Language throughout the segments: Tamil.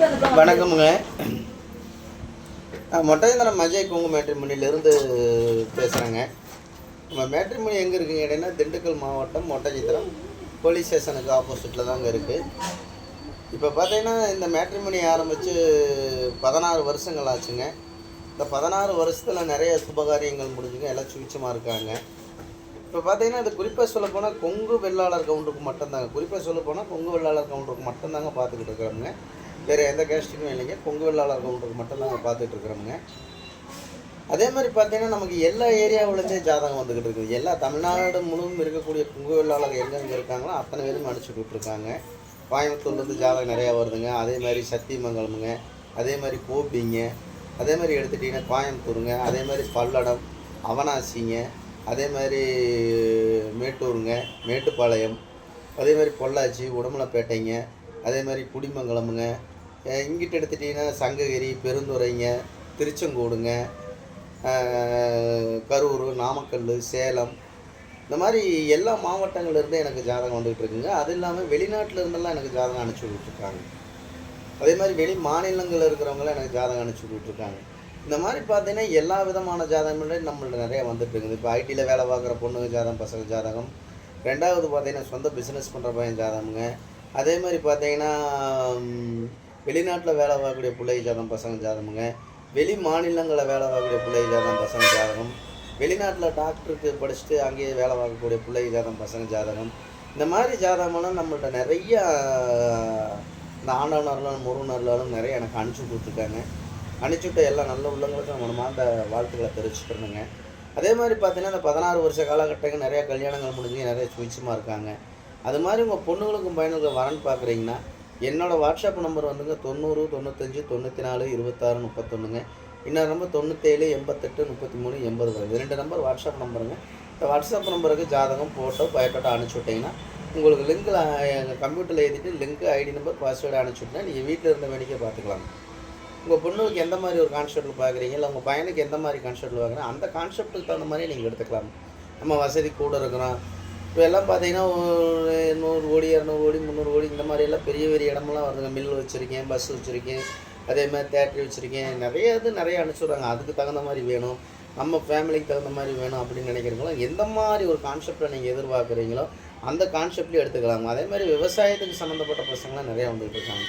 வணக்கமுங்க. மொட்டையந்தரம் மஜய் கொங்கு மேட்ரிமோனியிலிருந்து பேசுகிறேங்க. நம்ம மேட்ரிமோனி எங்கே இருக்குங்க கேட்டிங்கன்னா, திண்டுக்கல் மாவட்டம் மொட்டையந்தரம் போலீஸ் ஸ்டேஷனுக்கு ஆப்போசிட்டில் தாங்க இருக்குது. இப்போ பார்த்தீங்கன்னா, இந்த மேட்ரிமோனி ஆரம்பித்து 16 வருஷங்கள் ஆச்சுங்க. இந்த 16 வருஷத்தில் நிறைய சுபகாரியங்கள் முடிஞ்சுங்க. எல்லாம் சுவிச்சமாக இருக்காங்க. இப்போ பார்த்தீங்கன்னா, இது குறிப்பாக சொல்லப்போனால் கொங்கு வெள்ளாளர் கவுண்டருக்கு மட்டும்தாங்க. குறிப்பாக சொல்லப்போனால் கொங்கு வெள்ளாளர் கவுண்டருக்கு மட்டும்தாங்க பார்த்துக்கிட்டு இருக்கிறோமுங்க. வேறு எந்த கேஸ்ட்டுக்கும் இல்லைங்க. கொங்கு வெள்ளாளர் கவுண்டருக்கு மட்டும்தாங்க பார்த்துட்டு இருக்கிறோமுங்க. அதே மாதிரி பார்த்தீங்கன்னா, நமக்கு எல்லா ஏரியாவிலேருந்தே ஜாதகம் வந்துக்கிட்டு இருக்குது. எல்லா தமிழ்நாடு முழுவதும் இருக்கக்கூடிய கொங்கு வெள்ளாளர் எங்கெங்கே இருக்காங்களோ அத்தனை பேரும் அனுப்பிச்சி விட்ருக்காங்க. கோயம்புத்தூர்லேருந்து ஜாதகம் நிறையா வருதுங்க. அதே மாதிரி சத்தியமங்கலமுங்க, அதே மாதிரி கோபிங்க, அதே மாதிரி எடுத்துட்டிங்கன்னா கோயம்புத்தூருங்க, அதே மாதிரி பல்லடம், அவனாசிங்க, அதே மாதிரி மேட்டூருங்க, மேட்டுப்பாளையம், அதே மாதிரி பொள்ளாச்சி, உடமலைப்பேட்டைங்க, அதே மாதிரி குடிமங்கலமுங்க, இங்கிட்ட எடுத்துட்டிங்கன்னா சங்ககிரி, பெருந்துறைங்க, திருச்செங்கோடுங்க, கரூர், நாமக்கல், சேலம், இந்த மாதிரி எல்லா மாவட்டங்கள்லேருந்து எனக்கு ஜாதகம் வந்துகிட்டு இருக்குங்க. அது இல்லாமல் வெளிநாட்டில் இருந்தெல்லாம் எனக்கு ஜாதகம் அனுப்பிச்சி விட்டுருக்காங்க. அதே மாதிரி வெளி மாநிலங்களில் இருக்கிறவங்களாம் எனக்கு ஜாதகம் அனுப்பிச்சி விட்டுருக்காங்க. இந்த மாதிரி பார்த்தீங்கன்னா எல்லா விதமான ஜாதகங்களும் நம்மள்ட்ட நிறையா வந்துட்டு இருக்குது. இப்போ ஐடியில் வேலை பார்க்குற பொண்ணுங்க ஜாதகம், பசங்க ஜாதகம். ரெண்டாவது பார்த்தீங்கன்னா சொந்த பிஸ்னஸ் பண்ணுற பையன் ஜாதகமுங்க. அதே மாதிரி பார்த்தீங்கன்னா வெளிநாட்டில் வேலை பார்க்கக்கூடிய பிள்ளை ஜாதகம், பசங்க ஜாதகமுங்க. வெளி மாநிலங்களில் வேலை பார்க்கக்கூடிய பிள்ளை ஜாதகம், பசங்க ஜாதகம். வெளிநாட்டில் டாக்டருக்கு படிச்சுட்டு அங்கேயே வேலை பார்க்கக்கூடிய பிள்ளை ஜாதகம், பசங்க ஜாதகம். இந்த மாதிரி ஜாதகமெல்லாம் நம்மள்ட்ட நிறையா இந்த ஆண்டவனர்களாலும் முருகனர்களாலும் நிறைய எனக்கு அனுப்பிச்சி கொடுத்துருக்காங்க. அனுப்பிச்சுட்ட எல்லா நல்ல உள்ளவங்களுக்கும் நம்ம மனமார்ந்த வாழ்த்துக்களை தெரிவிச்சுக்கிறேனுங்க. அதே மாதிரி பார்த்தீங்கன்னா, இந்த 16 வருஷ காலகட்டங்கள் நிறையா கல்யாணங்கள் முடிஞ்சு நிறைய சுவிச்சமாக இருக்காங்க. அது மாதிரி உங்கள் பொண்ணுங்களுக்கும் பையனுக்கும் வரன்னு பார்க்குறீங்கன்னா, என்னோடய வாட்ஸ்அப் நம்பர் வந்துங்க 90 95 94 26 31ங்க. இன்னொரு நம்பர் 97 88 33 80 வருது. 2 நம்பர் வாட்ஸ்அப் நம்பருங்க. இந்த வாட்ஸ்அப் நம்பருக்கு ஜாதகம், ஃபோட்டோ, பயோடேட்டா அனுப்பிச்சி விட்டிங்கன்னா உங்களுக்கு லிங்கில் எங்கள் கம்ப்யூட்டரில் எழுதிட்டு லிங்க்கு, ஐடி நம்பர், பாஸ்வேர்டு அனுப்பிச்சி விட்டிங்கன்னா நீங்கள் வீட்டில் இருந்த வேடிக்கை பார்த்துக்கலாம். உங்கள் பொண்ணுக்கு எந்த மாதிரி ஒரு கான்செப்ட்டில் பார்க்குறீங்க, இல்லை உங்கள் பையனுக்கு எந்த மாதிரி கான்செப்ட்டில் பார்க்குறீங்க, அந்த கான்செப்ட்டுக்கு தகுந்த மாதிரி நீங்கள் எடுத்துக்கலாம். நம்ம வசதி கூட இருக்கிறோம். இப்போ எல்லாம் பார்த்தீங்கன்னா 100 கோடி, 200 கோடி, 300 கோடி இந்த மாதிரியெல்லாம் பெரிய பெரிய இடமெல்லாம் வருதுங்க. மில் வச்சுருக்கேன், பஸ் வச்சுருக்கேன், அதே மாதிரி தேட்டர் வச்சுருக்கேன், நிறைய அனுப்பிச்சுடுறாங்க. அதுக்கு தகுந்த மாதிரி வேணும், நம்ம ஃபேமிலிக்கு தகுந்த மாதிரி வேணும் அப்படின்னு நினைக்கிறீங்களோ, எந்த மாதிரி ஒரு கான்செப்டில் நீங்கள் எதிர்பார்க்குறீங்களோ அந்த கான்செப்ட்லேயும் எடுத்துக்கலாங்க. அதே மாதிரி விவசாயத்துக்கு சம்மந்தப்பட்ட பசங்களாம் நிறையா வந்துட்டு இருக்காங்க.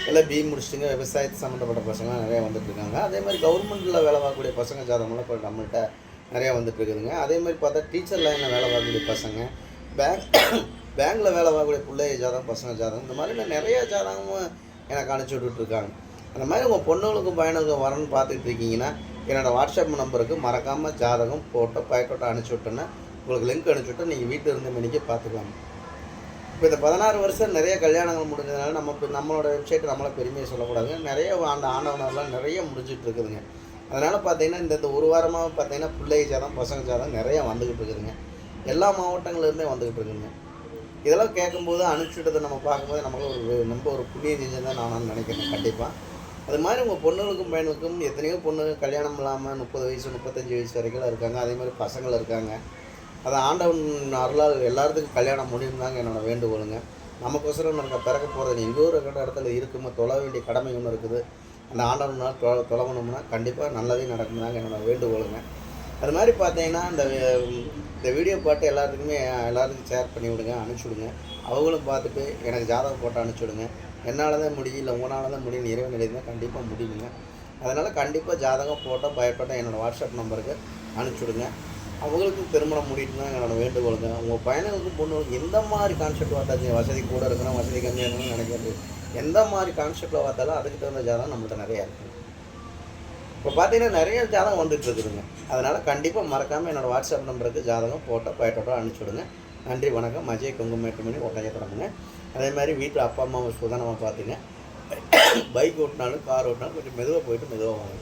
எல்லாம் பிஇ முடிச்சுட்டுங்க விவசாயத்துக்கு சம்மந்தப்பட்ட பசங்களாம் நிறையா வந்துட்டுருக்காங்க. அதே மாதிரி கவர்மெண்ட்டில் வேலை பார்க்கக்கூடிய பசங்க ஜாதகமெல்லாம் இப்போ நம்மள்கிட்ட நிறையா வந்துட்டு இருக்குதுங்க. அதே மாதிரி பார்த்தா டீச்சர் லைனில் வேலை பார்க்கக்கூடிய பசங்க, பேங்கில் வேலை பார்க்கக்கூடிய பிள்ளை ஜாதகம், பசங்க ஜாதகம், இந்த மாதிரி நிறையா ஜாதகமும் எனக்கு அனுப்பிச்சி விட்டுட்ருக்காங்க. அந்த மாதிரி உங்கள் பொண்ணுங்களுக்கும் பையனுக்கும் வரணும்னு பார்த்துட்டு இருக்கீங்கன்னா, என்னோடய வாட்ஸ்அப் நம்பருக்கு மறக்காமல் ஜாதகம், ஃபோட்டோ, பயோடேட்டா அனுப்பிச்சி விட்டோன்னா உங்களுக்கு லிங்க் அனுப்பிச்சி விட்டு நீங்கள் வீட்டில் இருந்த மணிக்கே பார்த்துக்கலாம். இப்போ இந்த 16 வருஷம் நிறைய கல்யாணங்கள் முடிஞ்சதுனால நம்மளோட வெப்சைட் நம்மளை பெருமையை சொல்லக்கூடாதுங்க. நிறைய ஆண்டவனர்லாம் நிறைய முடிஞ்சிட்டு இருக்குதுங்க. அதனால் பார்த்தீங்கன்னா இந்த ஒரு வாரமாக பார்த்தீங்கன்னா பிள்ளை ஜாதகம், பசங்க ஜாதகம் நிறையா வந்துக்கிட்டு இருக்குதுங்க. எல்லா மாவட்டங்கள்லேருந்தே வந்துக்கிட்டு இருக்குதுங்க. இதெல்லாம் கேட்கும்போது அனுப்பிச்சுட்டதை நம்ம பார்க்கும்போது நமக்கு ரொம்ப ஒரு புண்ணியம் செஞ்சு தான் நான் நினைக்கிறேன். கண்டிப்பாக அது மாதிரி உங்கள் பொண்ணுகளுக்கும் பையனுக்கும் எத்தனையோ பொண்ணுங்க கல்யாணம் இல்லாமல் 30 வயசு 35 வயசு வரைக்கும் இருக்காங்க. அதே மாதிரி பசங்கள் இருக்காங்க. அதை ஆண்டவன் அருளால் எல்லாத்துக்கும் கல்யாணம் முடியும் தாங்க என்னோடய வேண்டுகோளுங்க. நமக்கோசரம் நம்ம பிறக்க போகிறது எங்கேயோ ஒரு இடத்துல இருக்குமா, தொழ வேண்டிய கடமை ஒன்று இருக்குது. அந்த ஆண்டவனால் தொலைவணும்னா கண்டிப்பாக நல்லதே நடக்கும் தாங்க என்னோடய வேண்டுகோளுங்க. அது மாதிரி பார்த்தீங்கன்னா இந்த வீடியோ பார்த்து எல்லாத்துக்கும் ஷேர் பண்ணி விடுங்க, அனுப்பிச்சி விடுங்க. அவங்களும் பார்த்துட்டு எனக்கு ஜாதகம் போட்டு அனுப்பிச்சி விடுங்க. என்னால் தான் முடியும், இல்லை உங்களால் தான் முடியும், இறைவன் எழுதினா கண்டிப்பாக முடியுங்க. அதனால் கண்டிப்பாக ஜாதகம், ஃபோட்டோ, பயோடேட்டா என்னோடய வாட்ஸ்அப் நம்பருக்கு அனுப்பிச்சி விடுங்க. அவங்களுக்கும் திருமணம் முடிட்டு தான் என்னோடய வேண்டுகோளுங்க. உங்கள் பையனுக்கும் பொண்ணுகளுக்கு எந்த மாதிரி கான்செப்ட் பார்த்தாச்சு, வசதி கூட இருக்கணும், வசதி கம்மியாக இருக்கணும்னு நினைக்கிறது, எந்த மாதிரி கான்செப்டில் பார்த்தாலும் அதுக்கு தகுந்த ஜாதகம் நம்மள்ட்ட நிறையா இருக்குது. இப்போ பார்த்தீங்கன்னா நிறைய ஜாதகம் வந்துட்டு இருக்குதுங்க. அதனால் கண்டிப்பாக மறக்காமல் என்னோடய வாட்ஸ்அப் நம்பருக்கு ஜாதகம், ஃபோட்டோ, பயோடேட்டா அனுப்பிச்சி விடுங்க. நன்றி, வணக்கம். மஜய் கொங்கு மேட்ரிமோனி ஒட்டஞ்சத்திரமுங்க. அதே மாதிரி வீட்டில் அப்பா அம்மாவை சுதனமாக பார்த்துங்க. பைக் ஓட்டினாலும் கார் ஓட்டினாலும் கொஞ்சம் மெதுவாக போயிட்டு மெதுவாக வாங்க.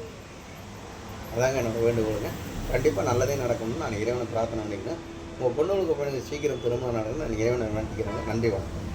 அதாங்க என்னோடய வேண்டுகோளுங்க. கண்டிப்பாக நல்லதே நடக்கணும்னு நான் இறைவனை பிரார்த்தனை பண்ணிக்கிறேன். உங்கள் பொண்ணுங்களுக்கு சீக்கிரம் திருமணம் நடக்கணும்னு நான் இறைவனை வேண்டிக்கிறேங்க. நன்றி, வணக்கம்.